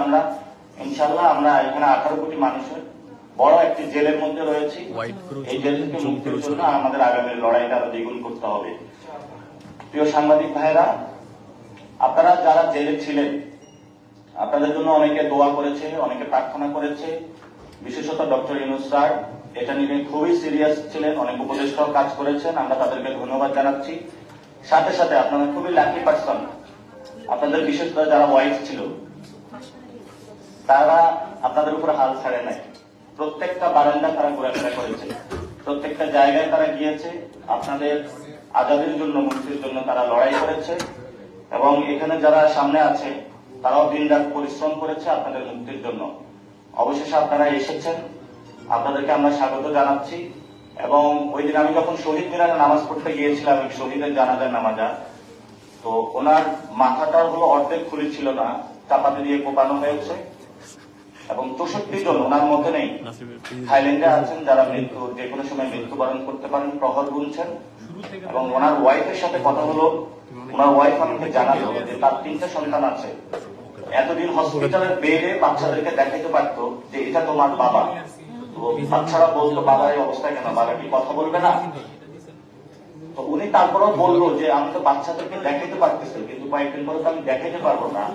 আমরা ইনশাল্লাহ আমরা এখানে 18 কোটি মানুষের বড় একটি জেলের মধ্যে রয়েছি। এই জেল থেকে মুক্তির জন্য আমাদের আগামী লড়াইটা আরো দ্বিগুণ করতে হবে। প্রিয় সাংবাদিক ভাইরা, আপনারা যারা জেলে ছিলেন আপনাদের জন্য অনেকে দোয়া করেছে, অনেকে প্রার্থনা করেছে। বিশেষত ডক্টর ইউনূস স্যার এটা নিয়ে খুবই সিরিয়াস ছিলেন, অনেক উপদেষ্টাও কাজ করেছেন, আমরা তাদেরকে ধন্যবাদ জানাচ্ছি। সাথে সাথে আপনারা খুবই লাকি পার্সন, আপনাদের বিশেষ করে যারা ওয়াইফ ছিল তারা আপনাদের উপর হাল ছাড়ে নাই। প্রত্যেকটা বারান্দা তারা ঘোরাফেরা করেছে, প্রত্যেকটা জায়গায় তারা গিয়েছে, আপনাদের আজাদির জন্য, মুক্তির জন্য তারা লড়াই করেছে। এবং এখানে যারা সামনে আছে তারাও দিনরাত পরিশ্রম করেছে আপনাদের মুক্তির জন্য। অবশেষে আপনারা এসেছেন, আপনাদেরকে আমরা স্বাগত জানাচ্ছি। এবং ওই দিন আমি যখন শহীদ মিনারে নামাজ পড়তে গিয়েছিলাম, শহীদের জানাজার নামাজা, তো ওনার মাথাটা হলো অর্ধেক খুলি ছিল না, চাপাতি দিয়ে কোপানো হয়েছে। এবং 64 জন ওনার মধ্যে নেই, থাইল্যান্ডে আছেন যারা মৃত্যু যে কোনো সময় মৃত্যুবরণ করতে পারেন, প্রহর গুনছেন। এবং ওনার ওয়াইফের সাথে কথা হলো, ওনার ওয়াইফ আমাকে জানালো যে তার 3টে সন্তান আছে। এতদিন হসপিটালের বেডে বাচ্চাদেরকে দেখাইতে পারতো যে এটা তোমার বাবা, তো বাচ্চারা বলতো বাবার এই অবস্থা কেন, বাবা কি কথা বলবে না? তো উনি তারপরেও বললো যে আমি তো বাচ্চাদেরকে দেখাইতে পারতেছি, কিন্তু কয়েকদিন পরে তো আমি দেখাইতে পারবো না।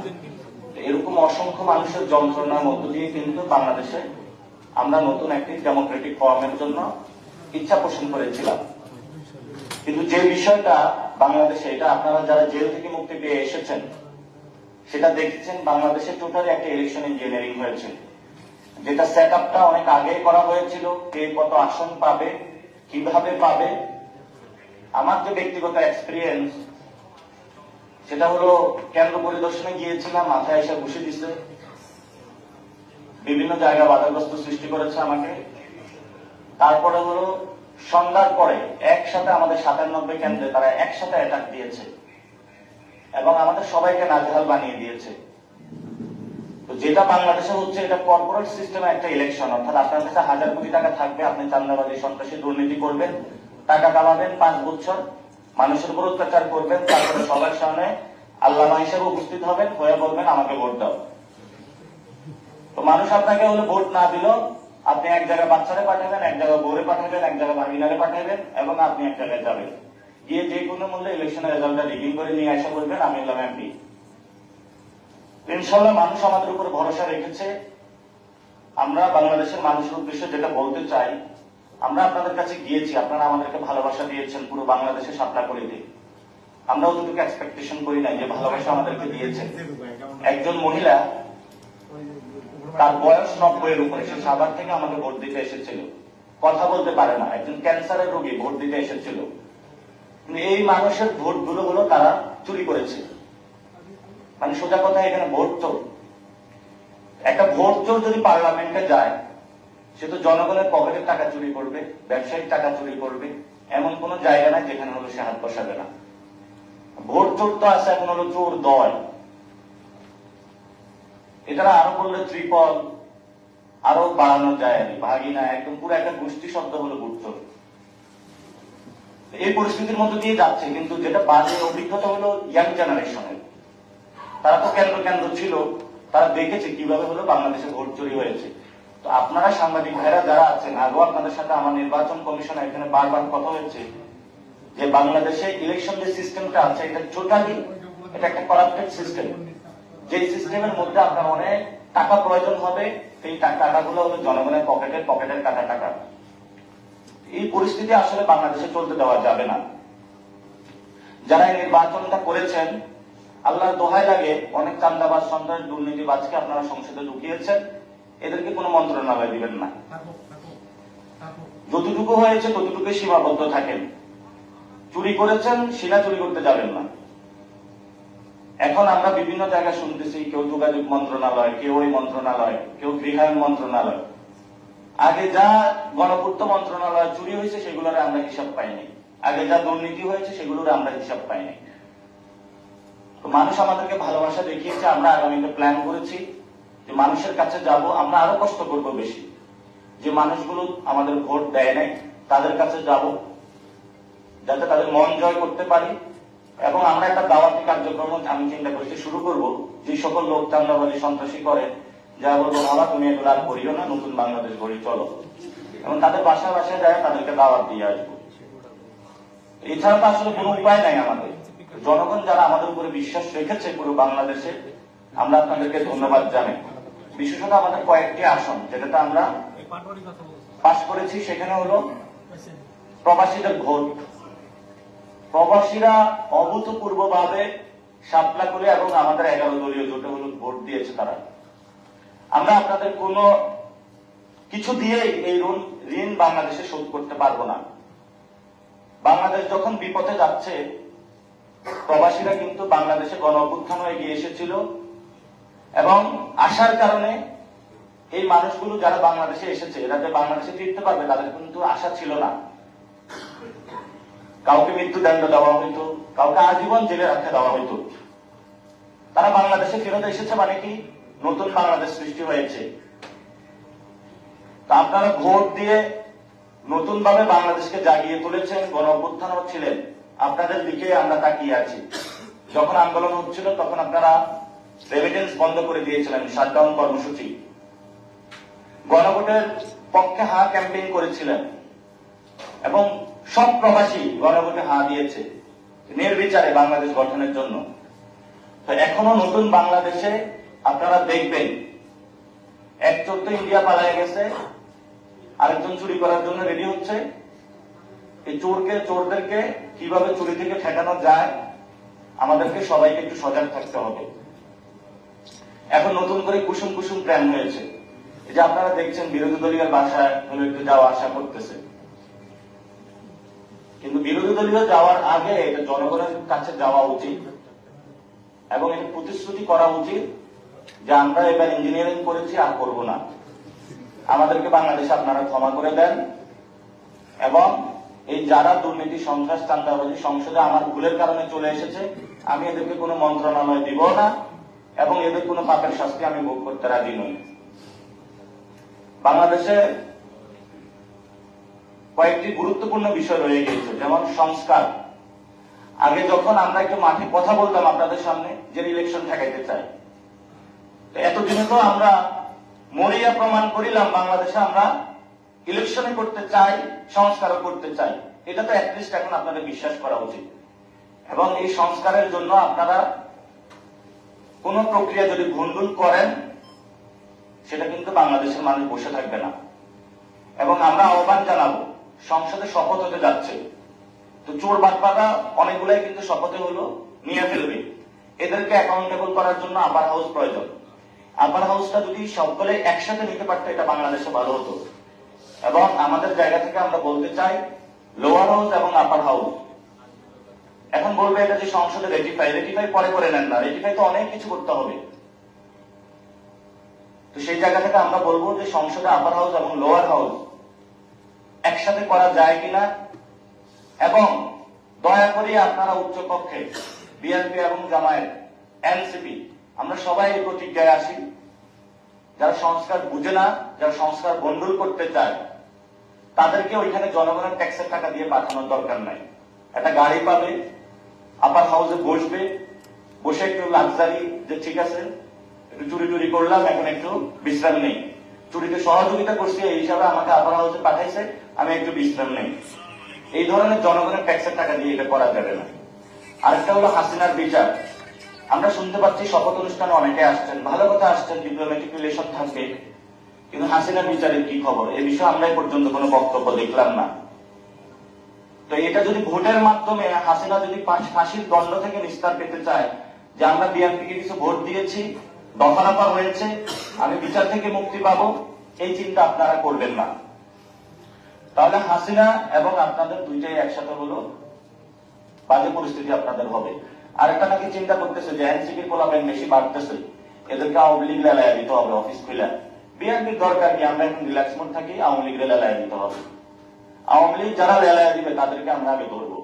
এরকম অসংখ্য মানুষের যন্ত্রণার মধ্য দিয়ে কিন্তু বাংলাদেশে আমরা নতুন একটি ডেমোক্রেটিক ফর্মের জন্য ইচ্ছা পোষণ করেছিলাম। কিন্তু যে বিষয়টা বাংলাদেশে, এটা আপনারা যারা জেল থেকে মুক্তি পেয়ে এসেছেন সেটা দেখেছেন, বাংলাদেশে টোটালি একটা ইলেকশন ইঞ্জিনিয়ারিং হয়েছে, যেটা সেট আপটা অনেক আগে করা হয়েছিল। কে কত আসন পাবে, কিভাবে পাবে। আমার যে ব্যক্তিগত এক্সপিরিয়েন্স সেটা হলো, কেন্দ্র পরিদর্শনে গিয়েছিলাম, মাথায় এসে বসে দিচ্ছে, বিভিন্ন জায়গায় বাধাগ্রস্ত সৃষ্টি করেছে আমাকে। তারপরে হলো সন্ধ্যার পরে একসাথে আমাদের 97 কেন্দ্রে তারা একসাথে অ্যাটাক দিয়েছে এবং আমাদের সবাইকে নাজেহাল বানিয়ে দিয়েছে। তো যেটা বাংলাদেশে হচ্ছে, এটা কর্পোরেট সিস্টেমে একটা ইলেকশন, অর্থাৎ আপনার কাছে 1000 কোটি টাকা থাকবে, আপনি চাঁদাবাজি সন্ত্রাসী দুর্নীতি করবেন, টাকা কামাবেন 5 বছর, মানুষের উপর অত্যাচার করবেন, তারপরে সবার সামনে আল্লামা হিসেবে উপস্থিত হবেন, হয়ে বলবেন আমাকে ভোট দাও। তো মানুষ আপনাকে হলে ভোট না দিল, আপনি এক জায়গায় বাচ্চারে পাঠাবেন, এক জায়গায় বউরে পাঠাবেন, এক জায়গায় ভাগিনারে পাঠাবেন, এবং আপনি এক জায়গায় যাবেন, গিয়ে যে কোনো মূল্যে ইলেকশনের রেজাল্টটা রিগিং করে নিয়ে আসা বলবেন আমি হলাম এমপি। ইনশাল্লাহ মানুষ আমাদের উপর ভরসা রেখেছে। আমরা বাংলাদেশের মানুষের উদ্দেশ্যে যেটা বলতে চাই, আমরা আপনাদের কাছে গিয়েছি, আপনারা আমাদেরকে ভালোবাসা দিয়েছেন পুরো বাংলাদেশে সাপলা করে দিয়ে। আমরা অতটুকু এক্সপেকটেশন করি না যে ভালোবাসা আমাদেরকে দিয়েছেন। একজন মহিলা, তার বয়স 90 এর উপরে, সে সাভার থেকে আমাকে ভোট দিতে এসেছিল, কথা বলতে পারে না, একজন ক্যান্সারের রোগী ভোট দিতে এসেছিল। এই মানুষের ভোট গুলো তারা চুরি করেছে। মানে সোজা কথা, এখানে ভোট চোর। একটা ভোট চোর যদি পার্লামেন্টে যায়, সে তো জনগণের পকেটের টাকা চুরি করবে, ব্যবসায়িক টাকা চুরি করবে, এমন কোন জায়গা নাই যেখানে হলো সে হাত বসাবে না। ভোট চোর তো আছে, এখন হলো চোর দল। এটা আরো বললে ত্রিপল আরো বাড়ানো যায়, ভাগিনা, একদম পুরো একটা গোষ্ঠী শব্দ হলো ভোট চোর। এই পরিস্থিতির মধ্যে দিয়ে যাচ্ছে। কিন্তু যেটা বাজে অভিজ্ঞতা হলো ইয়াং জেনারেশনের, তারা তো কেন্দ্র ছিল, তারা দেখেছে কিভাবে হলো বাংলাদেশে ভোট চুরি হয়েছে। তো আপনারা সাংবাদিক ভাইরা যারা আছেন, আগেও আপনাদের সাথে আমার নির্বাচন কমিশন এখানে বারবার কথা হয়েছে যে বাংলাদেশে ইলেকশন যে সিস্টেমটা আছে, এটা টোটালি এটা একটা করাপ্টেড সিস্টেম। যে সিস্টেমের মধ্যে আপনার অনেক টাকা প্রয়োজন হবে, সেই টাকাগুলো হলো জনগণের পকেটের কাটা টাকা। এই পরিস্থিতি আসলে বাংলাদেশে চলতে দেওয়া যাবে না। যারা এই নির্বাচনটা করেছেন, আল্লাহর দোহাই লাগে, অনেক চান্দাবাজ, সন্ত্রাস, দুর্নীতিবাজকে আপনারা সংসদে ঢুকিয়েছেন, এদেরকে কোনো মন্ত্রণালয় দিবেন না। যতটুকু হয়েছে ততটুকু সীমাবদ্ধ থাকেন। চুরি করেছেন, সেটা চুরি করতে যাবেন না। এখন আমরা বিভিন্ন জায়গায় শুনতেছি, কেউ যোগাযোগ মন্ত্রণালয়, কেউ ওই মন্ত্রণালয়, কেউ গৃহায়ণ মন্ত্রণালয়। আগে যা গণপূর্ত মন্ত্রণালয় চুরি হয়েছে সেগুলোর আমরা হিসাব পাইনি, আগে যা দুর্নীতি হয়েছে সেগুলোর আমরা হিসাব পাইনি। তো মানুষ আমাদেরকে ভালোবাসা দেখিয়েছে, আমরা আগামীতে প্ল্যান করেছি যে মানুষের কাছে যাব, আমরা আরো কষ্ট করব বেশি। যে মানুষগুলো আমাদের ভোট দেয় নাই তাদের কাছে যাব, যাতে তাদের মন জয় করতে পারি, এবং আমরা একটা দাওয়াতি কার্যক্রম আমি চিন্তা করছি শুরু করব, যে সকল লোক চান্দাবাজি সন্ত্রাসী করে, যা বলবো বাবা তুমি এগুলো আর করিও না, নতুন বাংলাদেশ গড়ি চলো, এবং তাদের বাসায় বাসায় যায় তাদেরকে দাওয়াত দিয়ে আসবো। এছাড়া তো আসলে কোনো উপায় নাই আমাদের। জনগণ যারা আমাদের উপরে বিশ্বাস রেখেছে পুরো বাংলাদেশে, আমরা আপনাদেরকে ধন্যবাদ জানাই। বিশেষত আমাদের কয়েকটি আসন যেটাতে আমরা পাশ করেছি, সেখানে হলো প্রবাসীদের ভোট। প্রবাসীরা অভূতপূর্ব ভাবে শাপলা করে এবং আমাদের 11 দলীয় জোটে হলো ভোট দিয়েছে তারা। আমরা আপনাদের কোনো কিছু দিয়েই এই ঋণ বাংলাদেশে শোধ করতে পারবো না। বাংলাদেশ যখন বিপদে যাচ্ছে, প্রবাসীরা কিন্তু বাংলাদেশে গণ অভ্যুত্থান হয়ে গিয়ে এসেছিল, এবং আসার কারণে এই মানুষগুলো যারা বাংলাদেশে এসেছে এরা যে বাংলাদেশে ফিরতে পারবে তাদের কিন্তু আশা ছিল না। কাউকে মৃত্যুদণ্ড দেওয়া হইতো, কাউকে আজীবন জেলে রাখতে দেওয়া হইতো। তারা বাংলাদেশে ফেরত এসেছে মানে কি নতুন বাংলাদেশ সৃষ্টি হয়েছে। তা আপনারা ভোট দিয়ে নতুন ভাবে বাংলাদেশকে জাগিয়ে তুলেছেন, গণ অভ্যুত্থান হচ্ছিলেন, আপনাদের দিকে আমরা তাকিয়ে আছি। যখন আন্দোলন হচ্ছিল তখন আপনারা রেমিটেন্স বন্ধ করে দিয়েছিলেন, শাটডাউন কর্মসূচি, গণভোটের পক্ষে হা ক্যাম্পেইন করেছিলেন, এবং সব প্রবাসী গণভোটে হা দিয়েছে নির্বিচারে বাংলাদেশ গঠনের জন্য। তো এখনো নতুন বাংলাদেশে আপনারা দেখবেন এক চোর তো ইন্ডিয়া পালায় গেছে, আরেকজন চুরি করার জন্য রেডি হচ্ছে। এই চোরদেরকে কিভাবে চুরি থেকে ঠেকানো যায় আমাদেরকে সবাইকে একটু সজাগ থাকতে হবে। এখন নতুন করে কুসুম কুসুম প্ল্যান হয়েছে, এই যে আপনারা দেখছেন বিরোধী দলীয় বাসায় হলো একটু যাওয়া আসা করতেছে, কিন্তু বিরোধী দলীয় যাওয়ার আগে এটা জনগণের কাছে যাওয়া উচিত এবং এটা প্রতিশ্রুতি করা উচিত যে আমরা এবার ইঞ্জিনিয়ারিং করেছি আর করব না, আমাদেরকে বাংলাদেশে আপনারা ক্ষমা করে দেন, এবং এই যারা দুর্নীতি সন্ত্রাস চাঁদাবাজি সংসদে আমার ভুলের কারণে চলে এসেছে আমি এদেরকে কোনো মন্ত্রণালয় দিব না এবং এদের কোনো পাপের শাস্তি আমি ভোগ করতে রাজি নই। বাংলাদেশে কয়েকটি গুরুত্বপূর্ণ বিষয় রয়ে গিয়েছে, যেমন সংস্কার। আগে যখন আমরা একটু মাঠে কথা বলতাম আপনাদের সামনে যে ইলেকশন ঠেকাইতে চাই, এতদিনে তো আমরা মরিয়া প্রমাণ করিলাম বাংলাদেশে আমরা ইলেকশনে করতে চাই, সংস্কারও করতে চাই। এটা তো অ্যাটলিস্ট এখন আপনাদের বিশ্বাস করা উচিত। এবং এই সংস্কারের জন্য আপনারা কোন প্রক্রিয়া যদি ভুলভুল করেন সেটা কিন্তু বাংলাদেশের মানুষ বসে থাকবে না। এবং আমরা আহ্বান জানাবো, সংসদে শপথ হতে যাচ্ছে, তো চোর বাটপাটা অনেকগুলাই কিন্তু শপথে হলো নিয়ে ফেলবে, এদেরকে অ্যাকাউন্টেবল করার জন্য আপার হাউস প্রয়োজন। আপার হাউসটা যদি সকলে একসাথে নিতে পারতো এটা বাংলাদেশে ভালো হতো। এবং আমাদের জায়গা থেকে আমরা বলতে চাই লোয়ার হাউস এবং আপার হাউস এখন বলবে এটা যে সংসদে রেটিফাই পরে করে নেন না, রেটিফাই তো অনেক কিছু করতে হবে। তো সেই জায়গা থেকে আমরা বলবো যে সংসদে আপার হাউস এবং লোয়ার হাউস একসাথে করা যায় কিনা, এবং দয়া করে আপনারা উচ্চ কক্ষে বিএনপি এবং জামায়াত এনসিপি আমরা সবাই এই প্রতিজ্ঞায় আসি, যারা সংস্কার বুঝে না, যারা সংস্কার বন্ডুল করতে চায় তাদেরকে ওইখানে জনগণের ট্যাক্সের টাকা দিয়ে পাঠানোর দরকার নাই। একটা গাড়ি পাবে, আপার হাউসে বসবে, বসে একটু লাক্সারি যে ঠিক আছে একটু চুরি করলাম এখন একটু বিশ্রাম নেই, চুরিতে সহযোগিতা করছি এই হিসাবে আমাকে আপার হাউসে পাঠাইছে আমি একটু বিশ্রাম নেই। এই ধরনের জনগণের ট্যাক্সের টাকা দিয়ে এটা করা যাবে না। আরেকটা হলো হাসিনার বিচার। আমরা শুনতে পাচ্ছি শপথ অনুষ্ঠানে অনেকে আসছেন, ভালো কথা আসছেন, ডিপ্লোম্যাটিক রিলেশন থাকবে, কিন্তু হাসিনার বিচারের কি খবর এ বিষয়ে আমরা পর্যন্ত কোনো বক্তব্য দেখলাম না। তো এটা যদি ভোটের মাধ্যমে হাসিনা যদি ফাঁসির দণ্ড থেকে নিস্তার পেতে চায় যে আমরা বিএনপিকে কিছু ভোট দিয়েছি, দফারফা হয়েছে, আমি বিচার থেকে মুক্তি পাবো, এই চিন্তা আপনারা করবেন না। তাহলে হাসিনা এবং আপনাদের দুইটাই একসাথে হলো বাজে পরিস্থিতি আপনাদের হবে। আরেকটা নাকি চিন্তা করতেছে যে এনসিপির পোলাপাইন বেশি বাড়তেছে, এদেরকে আওয়ামী লীগ লেলায় দিতে হবে অফিস খুলে। বিএনপির দরকার কি, আমরা এখন রিল্যাক্স মোড থাকি, আওয়ামী লীগ লেলায় দিতে হবে। আওয়ামী লীগ যারা লেলায় দিবে তাদেরকে আমরা আগে ধরবো,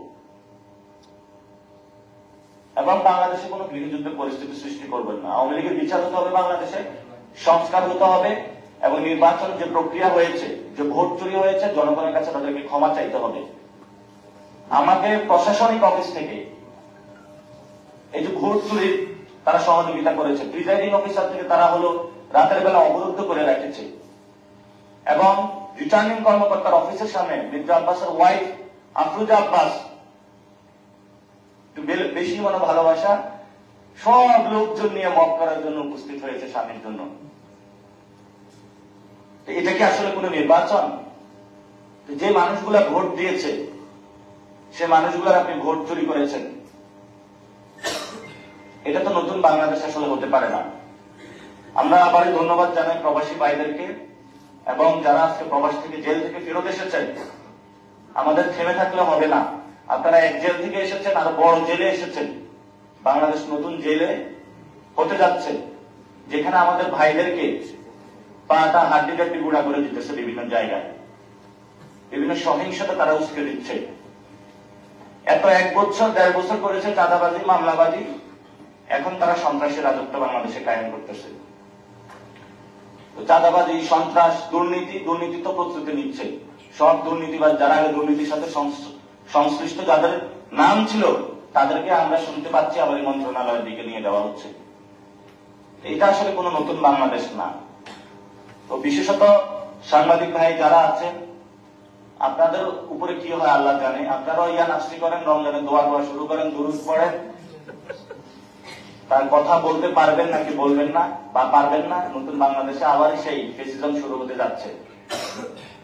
এবং বাংলাদেশে কোনো গৃহযুদ্ধের পরিস্থিতি সৃষ্টি করবেন না। আওয়ামী লীগের বিচার হতে হবে, বাংলাদেশে সংস্কার হতে হবে, এবং নির্বাচন যে প্রক্রিয়া হয়েছে, যে ভোট চুরি হয়েছে, জনগণের কাছে তাদেরকে ক্ষমা চাইতে হবে। আমাকে প্রশাসনিক অফিস থেকে এই যে ভোট চুরির তারা সহযোগিতা করেছে, প্রিজাইডিং অফিসার থেকে তারা হলো রাতের বেলা অবরুদ্ধ করে রেখেছে এবং রিটার্নিং কর্মকর্তার অফিসের সামনে মির্জা আব্বাসের ওয়াইফ আফরুজা আব্বাস বেশি মনে ভালোবাসা সব লোকজন নিয়ে মত করার জন্য উপস্থিত হয়েছে স্বামীর জন্য। এটা কি আসলে কোন নির্বাচন? যে মানুষগুলা ভোট দিয়েছে সে মানুষগুলার আপনি ভোট চুরি করেছেন, এটা তো নতুন বাংলাদেশ আসলে হতে পারে না। আমরা আবার ধন্যবাদ জানাই প্রবাসী ভাইদেরকে এবং যারা আজকে প্রবাস থেকে জেল থেকে ফেরত এসেছেন। আমাদের থেমে থাকলে হবে না, আপনারা এক জেল থেকে এসেছেন আরো বড় জেলে এসেছেন। বাংলাদেশ নতুন জেলে হতে যাচ্ছে, যেখানে আমাদের ভাইদেরকে পাটা হাড্ডি টাড্ডি গুঁড়া করে দিতেছে বিভিন্ন জায়গায়, বিভিন্ন সহিংসতা তারা উস্কে দিচ্ছে। এত 1 বছর 1.5 বছর করেছে চাঁদাবাজি মামলাবাজি, এখন তারা সন্ত্রাসের রাজত্ব বাংলাদেশে কায়েম করতেছে। চাঁদাবাজি সন্ত্রাস দুর্নীতি তো প্রস্তুতি নিচ্ছে। সব দুর্নীতিবাজ যারা আগে দুর্নীতির সাথে সংশ্লিষ্ট যাদের নাম ছিল তাদেরকে আমরা শুনতে পাচ্ছি আবার এই মন্ত্রণালয়ের দিকে নিয়ে দেওয়া হচ্ছে। এটা আসলে কোন নতুন বাংলাদেশ না। তো বিশেষত সাংবাদিক ভাই যারা আছেন, আপনাদের উপরে কি হয় আল্লাহ জানে, আপনারাও ইয়া নাফসি করেন, রমজানে দোয়া করা শুরু করেন, দুরূদ পড়েন, তার কথা বলতে পারবেন নাকি বলবেন না বা পারবেন না। নতুন বাংলাদেশে আবার সেই ফেসিজম শুরু হতে যাচ্ছে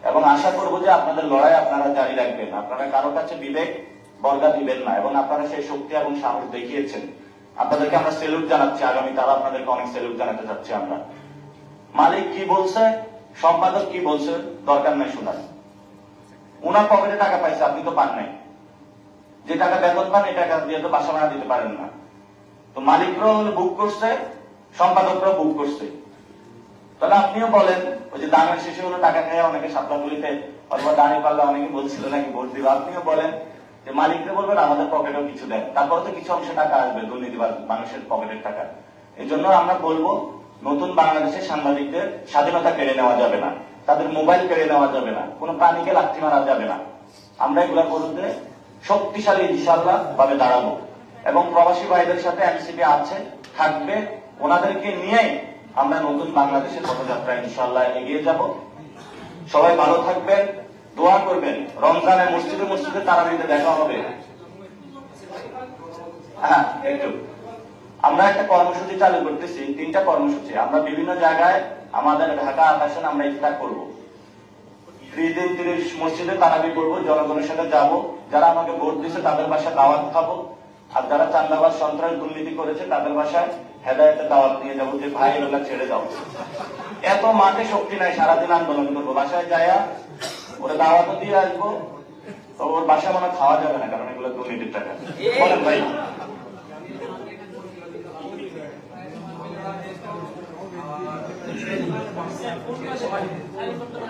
এবং আশা করবো যে আপনাদের লড়াই আপনারা জারি রাখবেন। আপনারা কারো কাছে বিবেক বর্গা দিবেন না এবং আপনারা সেই শক্তি এবং সাহস দেখিয়েছেন। আপনাদেরকে আমরা সেলুট জানাচ্ছি, আগামী তারা আপনাদেরকে অনেক সেলুট জানাতে চাচ্ছি আমরা। মালিক কি বলছে, সম্পাদক কি বলছে, দরকার নাই শোনার। উনার পকেটে টাকা পাইছে, আপনি তো পান নাই। যে টাকা বেতন পান এই টাকা দিয়ে তো বাসা ভাড়া দিতে পারেন না। তো মালিকরাও হলে বুক করছে, সম্পাদকরাও বুক করছে। তাহলে আপনিও বলেন, ওই যে দানের শেষে হলো টাকা খেয়ে অনেকে সাপলাগুলিতে অথবা দাঁড়িয়ে পাল্লা অনেকে বলছিল নাকি ভোট দিবে, আপনিও বলেন যে মালিকরা বলবেন আমাদের পকেটেও কিছু দেন, তারপরে তো কিছু অংশে টাকা আসবে দুর্নীতিবাজ মানুষের পকেটের টাকা। এই জন্য আমরা বলবো নতুন বাংলাদেশে সাংবাদিকদের স্বাধীনতা কেড়ে নেওয়া যাবে না, তাদের মোবাইল কেড়ে নেওয়া যাবে না, কোন প্রাণীকে লাথি মারা যাবে না। আমরা এগুলোর বিরুদ্ধে শক্তিশালী ইনশাআল্লাহ ভাবে দাঁড়াবো এবং প্রবাসী ভাইদের সাথে এনসিপি আছে, থাকবে, ওনাদেরকে নিয়ে আমরা নতুন বাংলাদেশের পথযাত্রা ইনশাআল্লাহ এগিয়ে যাব। সবাই ভালো থাকবেন, দোয়া করবেন। রমজানে মসজিদে মসজিদে তারাবিতে দেখা হবে। হ্যাঁ, একটু আমরা একটা কর্মসূচি চালু করতেছি, 3টা কর্মসূচি। আমরা বিভিন্ন জায়গায় আমাদের ঢাকা আকাশে আমরা ইফতার করবো। 30 মসজিদে তারাবি করবো, জনগণের সাথে যাব। যারা আমাকে ভোট দিয়েছে তাদের বাসায় দাওয়াত খাবো, আর যারা চান্দাবাজ সন্ত্রাস দুর্নীতি করেছে তাদের বাসায় হেদায়েতের দাওয়াত নিয়ে যাবো যে ভাই এগুলা ছেড়ে যাও। এত মাঠে শক্তি নাই, সারাদিন আন্দোলন করবো। বাসায় যায়া ওরা দাওয়াতও দিয়ে আসবো, তো ওর বাসায় মনে খাওয়া যাবে না, কারণ এগুলো দুর্নীতির টাকা। বলেন ভাই।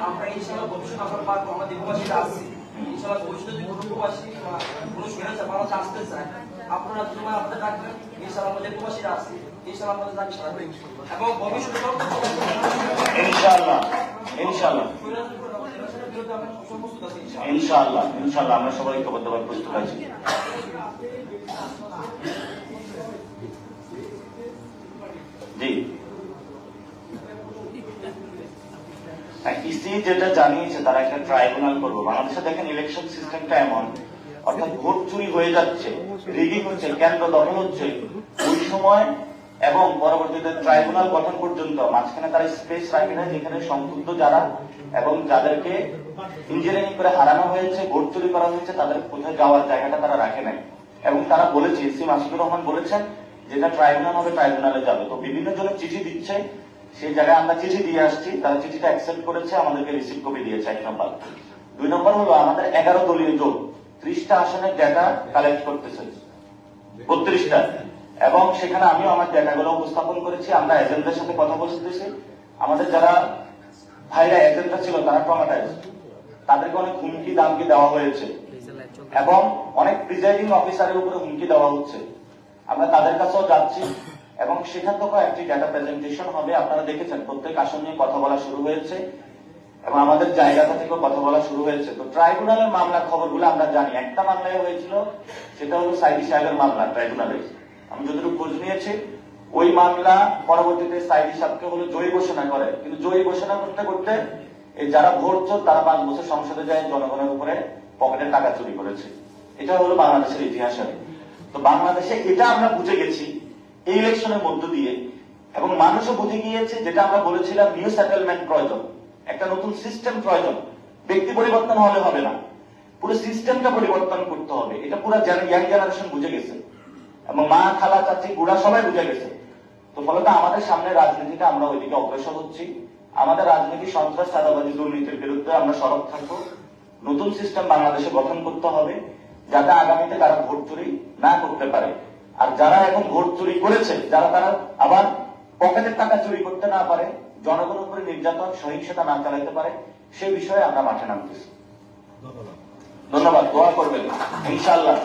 আমরা ইনশাআল্লাহ ভবিষ্যতে আমরা পারবো, আমাদের প্রবাসীরা আছে ইনশাআল্লাহ। ভবিষ্যতে যদি কোনো প্রবাসী বা কোনো স্টুডেন্ট বাংলাদেশে আসতে চায়, আপনারা তোমার আপনাদের ডাকবেন, ইনশাআল্লাহ আমাদের প্রবাসীরা আছে, ইনশাআল্লাহ আমাদের ডাক সারাবে এবং ভবিষ্যতে ইনশাআল্লাহ ইনশাআল্লাহ ইনশাআল্লাহ ইনশাআল্লাহ আমরা সবাই ঐক্যবদ্ধভাবে প্রস্তুত আছি। জি, ইসি যেটা জানিয়েছে তারা একটা ট্রাইব্যুনাল করবো। বাংলাদেশে দেখেন ইলেকশন সিস্টেমটা এমন, অর্থাৎ ভোট চুরি হয়ে যাচ্ছে, রিগিং হচ্ছে, কেন্দ্র দখল হচ্ছে, ওই সময় এবং পরবর্তীতে ট্রাইব্যুনাল গঠন পর্যন্ত মাঝখানে তারা স্পেস রাখে না, যেখানে সংযুক্ত যারা এবং যাদেরকে ইঞ্জিনিয়ারিং করে হারানো হয়েছে, ভোট চুরি করা হয়েছে, তাদের কোথায় যাওয়ার জায়গাটা তারা রাখে নাই। এবং তারা বলেছে, এসি মাসুদুর রহমান বলেছেন যেটা ট্রাইব্যুনাল হবে ট্রাইব্যুনালে যাবে। তো বিভিন্ন জনের চিঠি দিচ্ছে, সেই জায়গায় আমরা চিঠি দিয়ে আসছি, তারা চিঠিটা অ্যাকসেপ্ট করেছে, আমাদেরকে রিসিভ কপি দিয়েছে। 1 নম্বর। 2 নম্বর হলো আমাদের 11 দলীয় জোট 30টা আসনের ডেটা কালেক্ট করতেছে, 32টা, এবং সেখানে আমিও আমার ডেটাগুলো উপস্থাপন করেছি। আমরা এজেন্টদের সাথে কথা বলতেছি। আমাদের যারা ভাইরা এজেন্টরা ছিল তারা ট্রমাটাইজ, তাদেরকে অনেক হুমকি দামকি দেওয়া হয়েছে এবং অনেক প্রিজাইডিং অফিসারের উপরে হুমকি দেওয়া হচ্ছে। আমরা তাদের কাছেও যাচ্ছি এবং সেখান থেকেও একটি ডেটা প্রেজেন্টেশন হবে। আপনারা দেখেছেন প্রত্যেক আসন নিয়ে কথা বলা শুরু হয়েছে এবং আমাদের জায়গাটা থেকেও কথা বলা শুরু হয়েছে। তো ট্রাইব্যুনালের মামলার খবরগুলো আমরা জানি। একটা মামলায় হয়েছিল, সেটা হলো সাইদি সাহেবের মামলা ট্রাইব্যুনালে, আমি যতটুকু খোঁজ নিয়েছি ওই মামলা পরবর্তীতে সাইদি সাহেবকে হলো জয়ী ঘোষণা করে, কিন্তু জয়ী ঘোষণা করতে করতে এই যারা ভোট চোর তারা 5 বছর সংসদে যায় জনগণের উপরে পকেটের টাকা চুরি করেছে। এটা হলো বাংলাদেশের ইতিহাসে। তো বাংলাদেশে এটা আমরা বুঝে গেছি এই ইলেকশনের মধ্য দিয়ে, এবং মানুষও বুঝে গিয়েছে যেটা আমরা বলেছিলাম নিউ সেটেলমেন্ট প্রয়োজন, একটা নতুন সিস্টেম প্রয়োজন। ব্যক্তি পরিবর্তন হলে হবে না, পুরো সিস্টেমটা পরিবর্তন করতে হবে। এটা পুরো ইয়াং জেনারেশন বুঝে গেছে, এবং মা খালা চাচি বুড়া সবাই বুঝে গেছে। তো ফলত আমাদের সামনে রাজনীতিটা আমরা ওইদিকে অগ্রসর হচ্ছি। আমাদের রাজনীতি সন্ত্রাস চাঁদাবাজি দুর্নীতির বিরুদ্ধে আমরা সরব থাকবো। নতুন সিস্টেম বাংলাদেশে গঠন করতে হবে যাতে আগামীতে তারা ভোট চুরি না করতে পারে। আর যারা এখন ভোট চুরি করেছে, যারা তারা আবার পকেটের টাকা চুরি করতে না পারে, জনগণের উপরে নির্যাতন সহিংসতা না চালাইতে পারে, সে বিষয়ে আমরা মাঠে নামতেছি। ধন্যবাদ, দোয়া করবেন ইনশাআল্লাহ।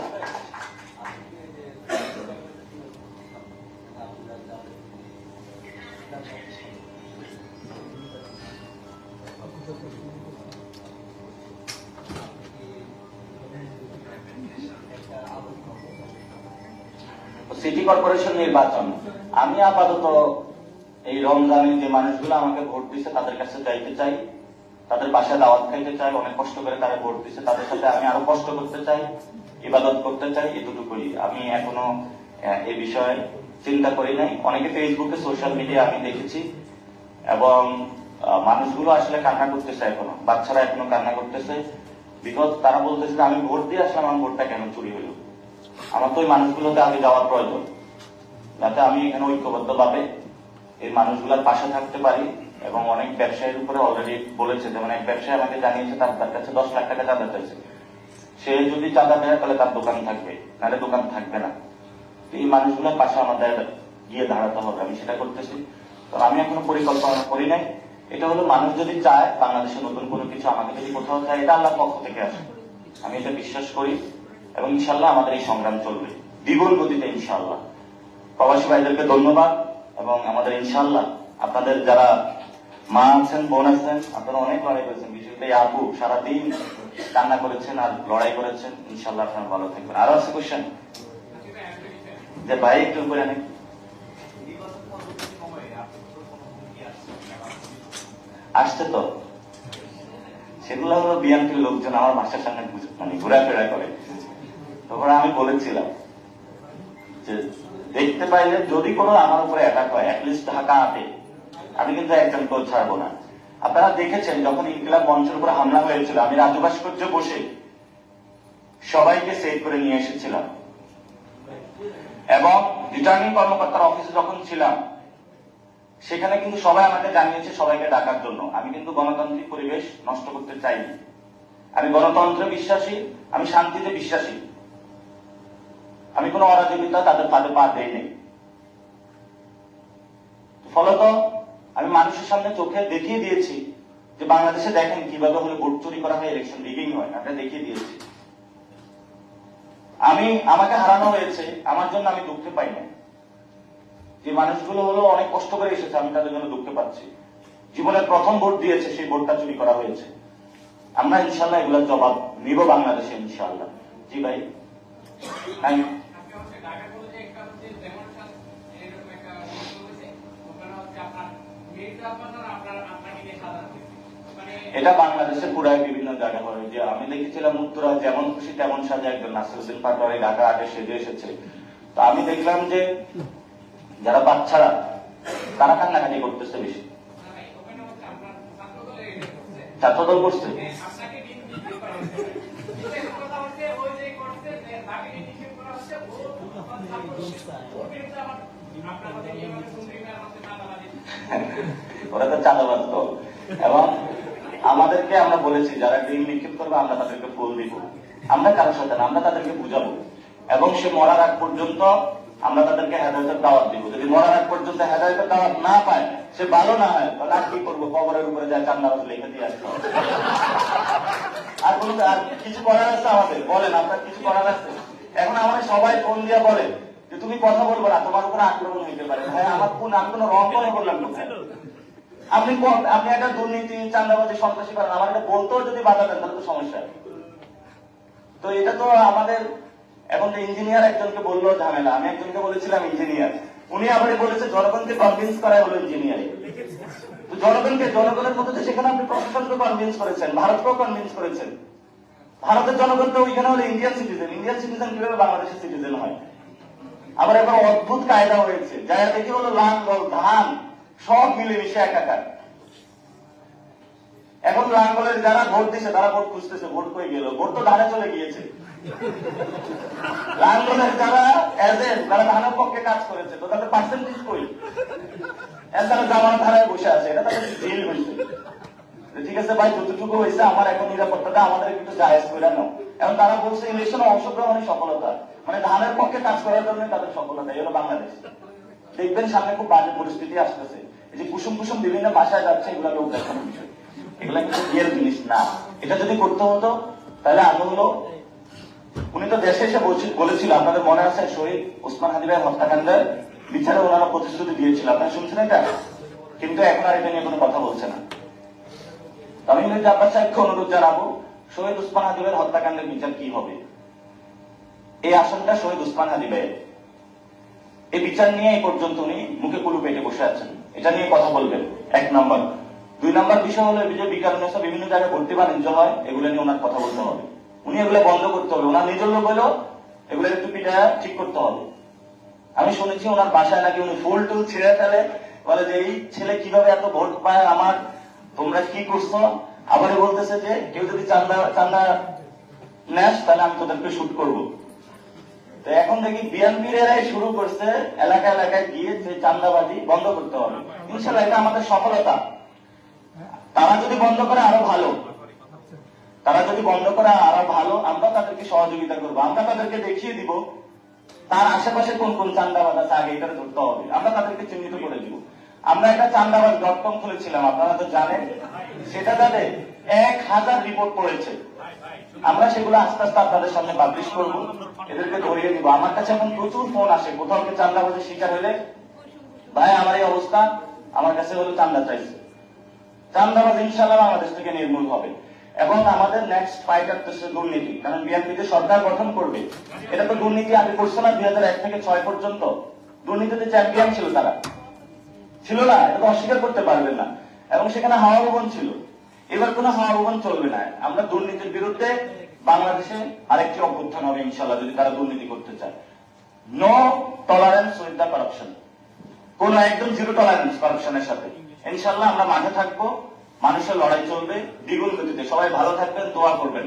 সিটি কর্পোরেশন নির্বাচন, আমি আপাতত এই রমজানে যে মানুষগুলো আমাকে ভোট দিচ্ছে তাদের কাছে যাইতে চাই, তাদের বাসায় দাওয়াত খাইতে চাই, অনেক কষ্ট করে তারা ভোট দিচ্ছে, তাদের সাথে আমি আরো কষ্ট করতে চাই, ইবাদত করতে চাই, এতটুকুই। আমি এখনো এই বিষয়ে চিন্তা করি নাই। অনেকে ফেসবুকে সোশ্যাল মিডিয়া আমি দেখেছি, এবং মানুষগুলো আসলে কান্না করতেছে, এখনো বাচ্চারা এখনো কান্না করতেছে, বিকজ তারা বলতেছে যে আমি ভোট দিয়ে আসলাম, আমার ভোটটা কেন চুরি হলো। আমার তো ওই মানুষগুলোতে আগে যাওয়ার প্রয়োজন, যাতে আমি এখানে ঐক্যবদ্ধ ভাবে এই মানুষগুলোর পাশে থাকতে পারি। এবং অনেক ব্যবসায়ীর উপরে অলরেডি বলেছে, যেমন এক ব্যবসায়ী আমাকে জানিয়েছে তার কাছে 10 লাখ টাকা চাঁদা চাইছে। সে যদি চাঁদা দেয় তাহলে তার দোকান থাকবে, নাহলে দোকান থাকবে না। এই মানুষগুলোর পাশে আমাদের গিয়ে দাঁড়াতে হবে, আমি সেটা করতেছি। তো আমি এখনো পরিকল্পনা করি নাই। এটা হলো মানুষ যদি চায় বাংলাদেশে নতুন কোনো কিছু, আমাকে যদি কোথাও চায়, এটা আল্লাহর পক্ষ থেকে আসে, আমি এটা বিশ্বাস করি। এবং ইনশাল্লাহ আমাদের এই সংগ্রাম চলবে দ্বিগুণ গতিতে ইনশাল্লাহ। প্রবাসী ভাইদেরকে ধন্যবাদ, এবং আমাদের ইনশাল্লাহ আপনাদের যারা মা আছেন, বোন আছেন, আপনারা অনেক লড়াই করেছেন, বিশেষত আপু সারাদিন কান্না করেছেন আর লড়াই করেছেন। ইনশাল্লাহ আপনারা ভালো থাকবেন। আরো আছে কোশ্চেন যে ভাই একটু করে অনেক আসছে, তো সেগুলো হলো বিএনপির লোকজন আমার বাসার সামনে মানে ঘোরাফেরা করে। তখন আমি বলেছিলাম যে দেখতে পাইলে যদি কোনো আমার উপরে অ্যাটাক হয়, অ্যাটলিস্ট ঢাকা আটে, আমি কিন্তু একজন কেউ ছাড়বো না। আপনারা দেখেছেন যখন ইনকিলাব মঞ্চের উপরে হামলা হয়েছিল, আমি রাজু ভাস্কর্যে বসে সবাইকে সেভ করে নিয়ে এসেছিলাম, এবং রিটার্নিং কর্মকর্তার অফিসে যখন ছিলাম সেখানে কিন্তু সবাই আমাকে জানিয়েছে সবাইকে ডাকার জন্য। আমি কিন্তু গণতান্ত্রিক পরিবেশ নষ্ট করতে চাইনি। আমি গণতন্ত্রে বিশ্বাসী, আমি শান্তিতে বিশ্বাসী, আমি কোনো অরাজকতা তাদের ফাঁদে পা দেই নেই। ফলত আমি মানুষের সামনে চোখে দেখিয়ে দিয়েছি যে বাংলাদেশে দেখেন কিভাবে হলে ভোট চুরি করা হয়, ইলেকশন রিগিং হয়, আপনারা দেখিয়ে দিয়েছি। আমাকে হারানো হয়েছে, আমার জন্য আমি দুঃখ পাই না। যে মানুষগুলো হলো অনেক কষ্ট করে এসেছে, আমি তাদের জন্য দুঃখ পাচ্ছি। জীবনের প্রথম ভোট দিয়েছে, সেই ভোটটা চুরি করা হয়েছে। আমরা ইনশাল্লাহ এগুলোর জবাব নিব বাংলাদেশে ইনশাল্লাহ। জি ভাই, এটা বাংলাদেশে পুরাই বিভিন্ন জায়গায় হয়। যে আমি দেখেছিলাম উত্তরা যেমন খুশি তেমন সাজে একজন নাসিরুদ্দিন পাটোয়ারি ঢাকা আটে সেজে এসেছে। তো আমি দেখলাম যে যারা বাচ্চারা তারা কান্নাকাটি করতেছে বেশি। ছাত্রদল করছে, ওরা তো চাঁদাবাজ দল। এবং আমাদেরকে আমরা বলেছি যারা ডিম নিক্ষেপ করবে আমরা তাদেরকে ফুল দিব। আমরা কারোর সাথে না, আমরা তাদেরকে বুঝাবো, এবং সে মরার আগ পর্যন্ত আমরা তাদেরকে হেদায়েতের দাওয়াত দিব। যদি মরার আগ পর্যন্ত হেদায়েতের দাওয়াত না পায়, সে ভালো না হয়, তাহলে আর কি করবো? কবরের উপরে যায় চান্দাবাজ লিখে দিয়ে আসতে হবে। আর কিছু করার আছে আমাদের? বলেন, আপনার কিছু করার আছে? এখন আমাদের সবাই ফোন দিয়ে বলে যে তুমি কথা বলবো না, তোমার উপরে আক্রমণ হইতে পারে। ভাই আমার আমি কোনো রং করে বললাম না। আপনি একটা দুর্নীতি চাঁদাবাজি সন্ত্রাসী করেন, আমার এটা বলতেও যদি বাধা দেন তাহলে তো সমস্যা। তো এটা তো আমাদের এখন তো ইঞ্জিনিয়ার একজনকে বললো ঝামেলা, আমি একজনকে বলেছিলাম ইঞ্জিনিয়ার, উনি আবার বলেছে জনগণকে কনভিন্স করা হলো ইঞ্জিনিয়ারিং। তো জনগণের মধ্যে সেখানে আপনি প্রশাসনকে কনভিন্স করেছেন, ভারতকেও কনভিন্স করেছেন। ভারতের জনগণ তো ওইখানে হলো ইন্ডিয়ান সিটিজেন কিভাবে বাংলাদেশের সিটিজেন হয়? আবার একটা অদ্ভুত কায়দা হয়েছে, যারা দেখি হলো লাঙ্গল ধান সব মিলেমিশে একাকার। এখন লাঙ্গলের যারা ভোট দিছে তারা ভোট খুঁজতেছে, ভোট কই গেল, ভোট তো ধারে চলে গিয়েছে। লাঙ্গলের যারা এজেন্ট, যারা ধানের পক্ষে কাজ করেছে, তো তাদের পার্সেন্টেজ কই? তারা জামার ধারায় বসে আছে, এটা তাদের জেল হয়েছে। ঠিক আছে ভাই, যতটুকু হয়েছে আমার এখন নিরাপত্তাটা আমাদের একটু জায়েজ করে নাও। এখন তারা বলছে ইলেকশনে অংশগ্রহণের সফলতা, মানে ধানের পক্ষে কাজ করার জন্য তাদের সফলতা। এই হলো বাংলাদেশ। দেখবেন সামনে খুব বাজে পরিস্থিতি আসতেছে। এই যে কুসুম কুসুম বিভিন্ন ভাষায় যাচ্ছে, এগুলো লোক দেখানোর বিষয়, এগুলা কিন্তু রিয়েল জিনিস না। এটা যদি করতে হতো তাহলে আগে হলো, উনি তো দেশে এসে বলেছিল, আপনাদের মনে আছে শহীদ ওসমান হাদি ভাই হত্যাকাণ্ডের বিচারে ওনারা প্রতিশ্রুতি দিয়েছিল, আপনারা শুনছেন এটা? কিন্তু এখন আর এটা নিয়ে কোনো কথা বলছে না। আমি মির্জা আব্বাস সাহেবকে অনুরোধ জানাবো, শহীদ ওসমান হাদি ভাইয়ের হত্যাকাণ্ডের বিচার কি হবে? এই আসনটা শহীদ ওসমান হাদি ভাইয়ের, এই বিচার নিয়ে এই পর্যন্ত উনি মুখে কুলু পেটে বসে আছেন, এটা নিয়ে কথা বলবেন, 1 নম্বর। 2 নম্বর বিষয় হলো যে বিকারণ বিভিন্ন জায়গায় ভর্তি বাণিজ্য হয়, এগুলো নিয়ে ওনার কথা বলতে হবে। উনি এগুলো বন্ধ করতে হবে, ওনার নিজের লোক হলেও এগুলো একটু পিঠা ঠিক করতে হবে। আমি শুনেছি ওনার বাসায় নাকি উনি ফুল টুল ছিঁড়ে ফেলে, বলে যে এই ছেলে কিভাবে এত ভোট পায় আমার, তোমরা কি করছো? আবার বলতেছে যে কেউ যদি চান্দা নেস তাহলে আমি তোদেরকে শুট করবো। তো এখন দেখি বিএনপির এরাই শুরু করছে এলাকা এলাকায় গিয়ে যে চান্দাবাজি বন্ধ করতে হবে। ইনশাল্লাহ এটা আমাদের সফলতা। তারা যদি বন্ধ করে আরো ভালো, তারা যদি বন্ধ করে আরো ভালো, আমরা তাদেরকে সহযোগিতা করবো। আমরা তাদেরকে দেখিয়ে দিব তার আশেপাশে কোন কোন চান্দাবাজ আছে, আগে এটা ধরতে হবে, আমরা তাদেরকে চিহ্নিত করে দিব। আমরা একটা চান্দাবাজ.com খুলেছিলাম, আপনারা তো জানেন, সেটা তাদের 1000 রিপোর্ট করেছে। আমরা সেগুলো আস্তে আস্তে আপনাদের সামনে পাবলিশ করবো, এদেরকে ধরিয়ে দিব। আমার কাছে এখন প্রচুর ফোন আসে, কোথাও কি চান্দাবাজের শিকার হলে, ভাই আমার এই অবস্থা, আমার কাছে হলো চান্দা চাইছে। চান্দাবাজ ইনশাআল্লাহ বাংলাদেশ থেকে নির্মূল হবে। এবং আমাদের নেক্সট ফাইট হচ্ছে দুর্নীতি, কারণ বিএনপিতে সরকার গঠন করবে, এটা তো দুর্নীতি আগে করছে না। 2001 থেকে 6 পর্যন্ত দুর্নীতিতে চ্যাম্পিয়ন ছিল তারা, ছিল না? এটা তো অস্বীকার করতে পারবেন না। এবং সেখানে হাওয়া ভবন ছিল, এবার কোনো হাওয়া ভবন চলবে না। আমরা দুর্নীতির বিরুদ্ধে বাংলাদেশে আরেকটি অভ্যুত্থান হবে ইনশাল্লাহ, যদি তারা দুর্নীতি করতে চায়। No tolerance with the corruption, কোন একদম জিরো টলারেন্স করাপশনের সাথে। ইনশাল্লাহ আমরা মাঠে থাকবো, মানুষের লড়াই চলবে দ্বিগুণ গতিতে। সবাই ভালো থাকবেন, দোয়া করবেন।